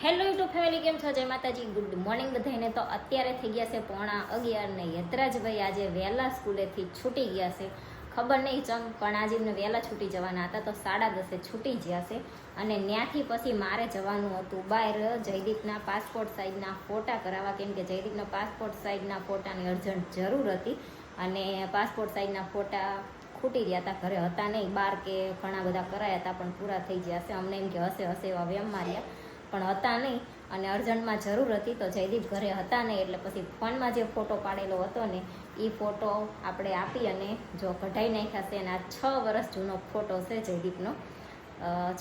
Hello YouTube family, કેમ છો? જય માતાજી, ગુડ મોર્નિંગ બધાને. તો અત્યારે થઈ ગયા છે 11:30 ને યતરાજભાઈ આજે વહેલા સ્કૂલેથી છૂટી ગયા છે. ખબર નહીં ચમ, પણ આજે એમને વહેલા છૂટી જવાના હતા તો 10:30 છૂટી ગયા છે. અને ત્યાંથી પછી મારે જવાનું હતું બહાર જયદીપના પાસપોર્ટ સાઇઝના ફોટા કરાવવા, કેમ કે જયદીપના પાસપોર્ટ સાઇઝના ફોટાની અર્જન્ટ જરૂર હતી. અને પાસપોર્ટ સાઇઝના ફોટા ખૂટી રહ્યા હતા, ઘરે હતા નહીં, બહાર કે ઘણા બધા કરાયા હતા પણ પૂરા થઈ ગયા છે. અમને એમ કે હશે એવા વેમ માર્યા, પણ હતા નહીં અને અર્જન્ટમાં જરૂર હતી તો જયદીપ ઘરે હતા નહીં, એટલે પછી ફોનમાં જે ફોટો પાડેલો હતો ને એ ફોટો આપણે આપી અને જો કઢાઈ નાખ્યા છે. અને આ 6 વર્ષ જૂનો ફોટો છે જયદીપનો.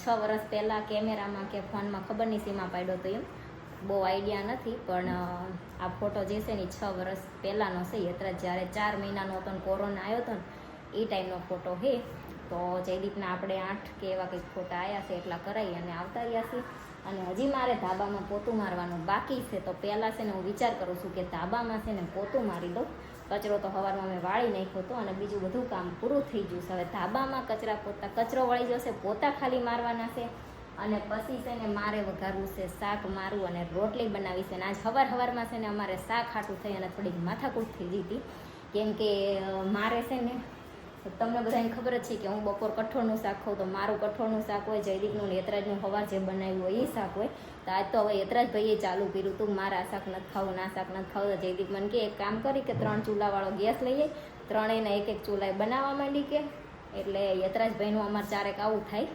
6 વર્ષ પહેલાં કેમેરામાં કે ફોનમાં ખબર નહીં શેમાં પાડ્યો તો, એમ બહુ આઈડિયા નથી, પણ આ ફોટો જે છે ને 6 વર્ષ પહેલાંનો છે. યતરાજ જ્યારે 4 મહિનાનો હતો ને કોરોના આવ્યો હતો ને એ ટાઈમનો ફોટો છે. તો જયદીપના આપણે 8 કે એવા કંઈક ફોટા આવ્યા છે, એટલા કરાવી અને આવતા રહ્યા છીએ. અને હજી મારે ધાબામાં પોતું મારવાનું બાકી છે. તો પહેલાં છે ને હું વિચાર કરું છું કે ધાબામાં છે ને પોતું મારી દઉં. કચરો તો સવારમાં મેં વાળી નાખ્યો હતો અને બીજું બધું કામ પૂરું થઈ ગયું છે. હવે ધાબામાં કચરો વળી જશે, પોતા ખાલી મારવાના છે. અને પછી છે ને મારે વઘારવું છે, શાક મારવું અને રોટલી બનાવી છે. અને આજ સવારમાં છે ને અમારે શાક હાટું થઈ અને થોડીક માથાકૂટ થઈ ગઈ હતી, કેમ કે મારે છે ને તમને બધાને ખબર જ છે કે હું બપોર કઠોળનું શાક ખાઉં, તો મારું કઠોળનું શાક હોય, જયદીપનું યતરાજનું સવાર જે બનાવ્યું હોય એ શાક હોય. તો આજ તો હવે યતરાજભાઈએ ચાલુ કર્યું હતું, મારા આ શાક નથી ખાવું, ના શાક નથી ખાવું. તો જયદીપ મને કે એક કામ કરી કે 3 ચૂલાવાળો ગેસ લઈએ, 3 એક ચૂલાએ બનાવવા માંડી કે. એટલે યતરાજભાઈનું અમારે ચારેક આવું થાય.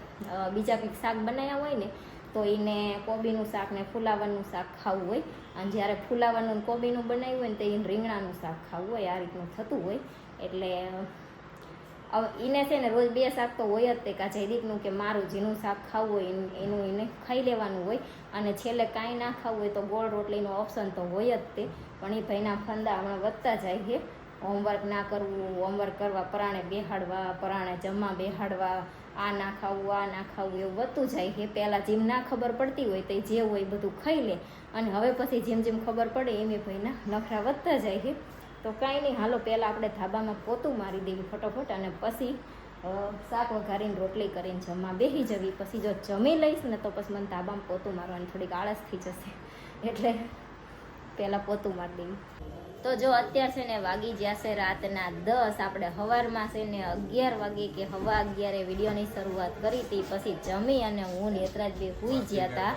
બીજા કંઈક શાક બનાવ્યા હોય ને તો એને કોબીનું શાક ને ફુલાવરનું શાક ખાવું હોય, અને જ્યારે ફુલાવરનું કોબીનું બનાવ્યું હોય ને તો એને રીંગણાનું શાક ખાવું હોય. આ રીતનું થતું હોય. એટલે હવે એને છે ને રોજ 2 શાક તો હોય જ તે, કાં જયદીપનું કે મારું જેનું શાક ખાવું હોય એનું એને ખાઈ લેવાનું હોય. અને છેલ્લે કાંઈ ના ખાવું હોય તો ગોળ રોટલીનો ઓપ્શન તો હોય જ તે. પણ એ ભાઈના ફંદા હમણાં વધતા જાય છે. હોમવર્ક ના કરવું, હોમવર્ક કરવા, પરાણે બેહાડવા, પરાણે જમવા બેહાડવા, આ ના ખાવું એવું વધતું જાય છે. પહેલાં જેમ ના ખબર પડતી હોય તો જે હોય બધું ખાઈ લે, અને હવે પછી જેમ ખબર પડે એમ એ ભાઈના નખરા વધતા જાય છે. તો કાંઈ નહીં, હાલો પહેલાં આપણે ધાબામાં પોતું મારી દેવી ફટોફટ, અને પછી શાક વઘારીને રોટલી કરીને જમવા બેસી જવી. પછી જો જમી લઈશ ને તો પછી મને ધાબામાં પોતું મારવાની થોડીક આળસ થઈ જશે, એટલે પહેલાં પોતું મારી દેવી. તો જો અત્યારે છે ને વાગી જશે રાતના 10. આપણે સવારમાં છે ને 11 વાગે કે 11:15 વિડીયોની શરૂઆત કરી હતી. પછી જમી અને હું યતરાજભાઈ સૂઈ ગયા હતા.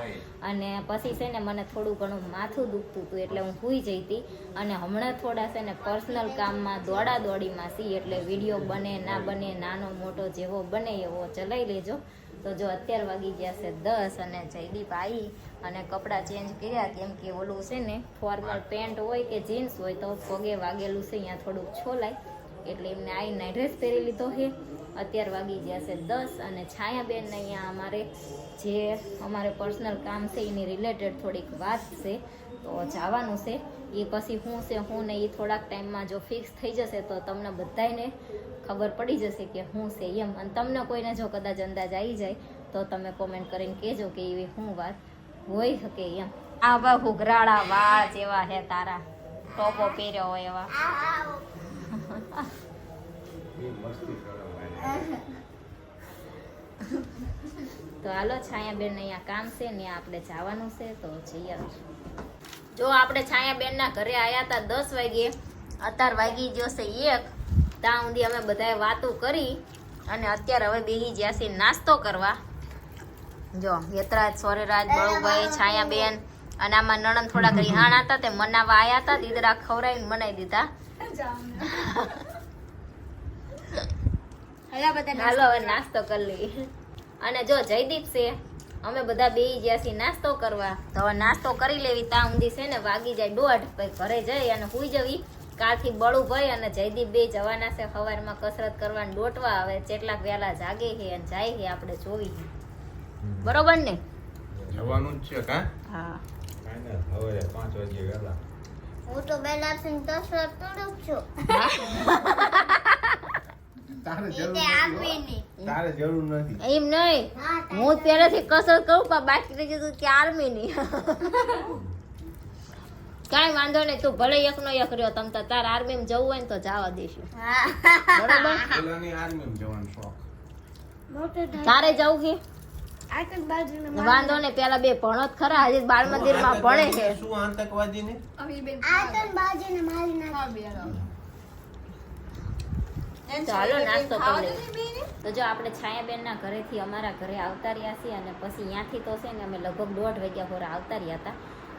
અને પછી છે ને મને થોડું ઘણું માથું દુખતું હતું એટલે હું સૂઈ જઈ હતી. અને હમણાં થોડા છે ને પર્સનલ કામમાં દોડાદોડીમાં છીએ, એટલે વિડીયો બને ના બને, નાનો મોટો જેવો બને એવો ચલાવી લેજો. તો જો અત્યારે વાગી ગયા છે 10 અને જયદીપ આવી અને કપડાં ચેન્જ કર્યા, કેમ કે ઓલું છે ને ફોર્મલ પેન્ટ હોય કે જીન્સ હોય તો પગે વાગેલું છે, અહીંયા થોડુંક છોલાય, એટલે એમને આવીને ડ્રેસ પહેરી લીધો છે. અત્યારે વાગી ગયા છે 10 અને છાયાબેન અહીંયા અમારે પર્સનલ કામ છે એની રિલેટેડ થોડીક વાત છે, તો જવાનું છે. એ પછી શું ને એ થોડાક ટાઈમમાં જો ફિક્સ થઈ જશે તો તમને બધાને ખબર પડી જશે કે શું છે એમ. અને તમને કોઈને જો કદાચ અંદાજ આવી જાય તો તમે કોમેન્ટ કરીને કહેજો કે એવી શું વાત હોઈ શકે એમ. આ બા ઘૂઘરાળા વાળ જેવા હે તારા, ટોપો પહેર્યો હોય એવા. તો હાલો, છાયાબેન અહીંયા કામ છે ને આપણે જવાનું છે, તો જઈએ. જો આપણે છાયાબેનના ઘરે આવ્યા હતા 10 વાગે, અત્યારે વાગી ગયો છે 1. ત્યાં સુધી અમે બધાએ વાતો કરી અને અત્યારે હવે બેસી ગયા છીએ નાસ્તો કરવા. જો યતરાજ, સોરેરાજ, બળુભાઈ, છાયાબેન અને આમાં નણંદ થોડાક રિહાણા હતા, તે મનાવા આવ્યા હતા, દીદરા ખવડાવીને બનાવી દીધા. હાલો હવે નાસ્તો કરી લઈએ. અને જો જયદીપ છે, અમે બધા બેસી ગયા છીએ નાસ્તો કરવા. તો હવે નાસ્તો કરી લેવી. ત્યાં ઊંધી છે ને વાગી જાય 1:30, પછી ઘરે જઈ અને સૂઈ જવી. કાલથી બળુભાઈ અને જયદીપ બે જવાના છે સવારમાં કસરત કરવાનું દોટવા. હવે કેટલાક વહેલા જાગે છે અને જાય છે, આપણે જોવી. બરોબર ને? જવાનું જ છે કા? હા. હવે 5 વાગે વહેલા. હું તો બેલા છું તો સટડું છું. તારે જરૂર નથી. એમ નહીં, હું પહેલેથી કસરત કરું પણ બાકી રહી જતું કે આર્મીની. કાંઈ વાંધો નહીં, તું ભલે એકનો એક રહ્યો, તમ તાર આર્મીમાં જવું હોય ને તો જવા દઈશું. બરોબર? પેલાની આર્મીમાં જવાનો શોખ. તારે જવું છે? વાંધો ને પેલા બે ભણો જ ખરા, હજી બાળ મંદિરમાં ભણે છે. શું આતંકવાદીને? આતંકબાજીને મારી નાખી. ચાલો નાસ્તો કરી લઈએ. તો જો આપણે છાયાબેનના ઘરેથી અમારા ઘરે આવતા રહ્યા છીએ અને પછી ત્યાંથી તો છે ને અમે લગભગ 1:30 વાગ્યા હોરા આવતા રહ્યા હતા.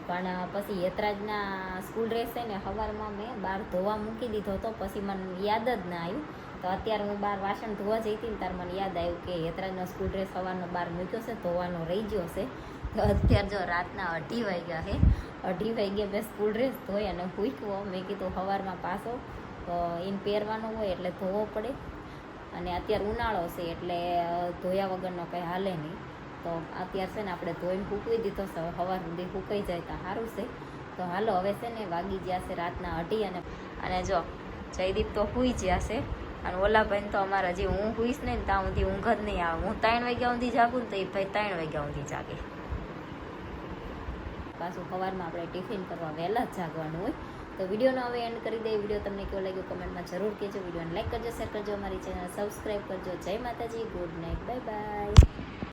પણ પછી યતરાજના સ્કૂલ ડ્રેસ છે ને સવારમાં મેં બહાર ધોવા મૂકી દીધો હતો, પછી મને યાદ જ ના આવ્યું. તો અત્યારે હું બહાર વાસણ ધોવા જઈ હતી ને ત્યારે મને યાદ આવ્યું કે યતરાજનો સ્કૂલ ડ્રેસ સવારનો બહાર મૂક્યો છે, ધોવાનો રહી ગયો છે. તો અત્યારે જો રાતના 2:30 વાગ્યા છે. 2:30 વાગ્યા મેં સ્કૂલ ડ્રેસ ધોઈ અને ભૂક્યો. મેં કીધું સવારમાં પાછો એને પહેરવાનો હોય એટલે ધોવો પડે, અને અત્યારે ઉનાળો છે એટલે ધોયા વગરનો કંઈ હાલે નહીં. તો અત્યારે છે ને આપણે ધોઈને સૂકવી દીધો છે, સવાર સુધી સુકાઈ જાય તો સારું છે. તો હાલો હવે છે ને વાગી ગયા છે રાતના 2:30 અને જો જયદીપ તો સૂઈ ગયા છે અને ઓલા ભાઈને તો અમારા હજી હું સૂઈશ નહીં ને ત્યાં સુધી ઊંઘ જ નહીં આવે. હું 3 વાગ્યા સુધી જાગું ને તો એ ભાઈ 3 વાગ્યા સુધી જાગે. પાછું સવારમાં આપણે ટિફિન કરવા વહેલા જ જાગવાનું હોય. તો વિડીયોનો હવે એન્ડ કરી દઈએ. વિડીયો તમને કેવો લાગ્યો કમેન્ટમાં જરૂર કહેજો. વિડીયોને લાઈક કરજો, શેર કરજો, અમારી ચેનલ સબસ્ક્રાઈબ કરજો. જય માતાજી, ગુડ નાઇટ, બાય બાય.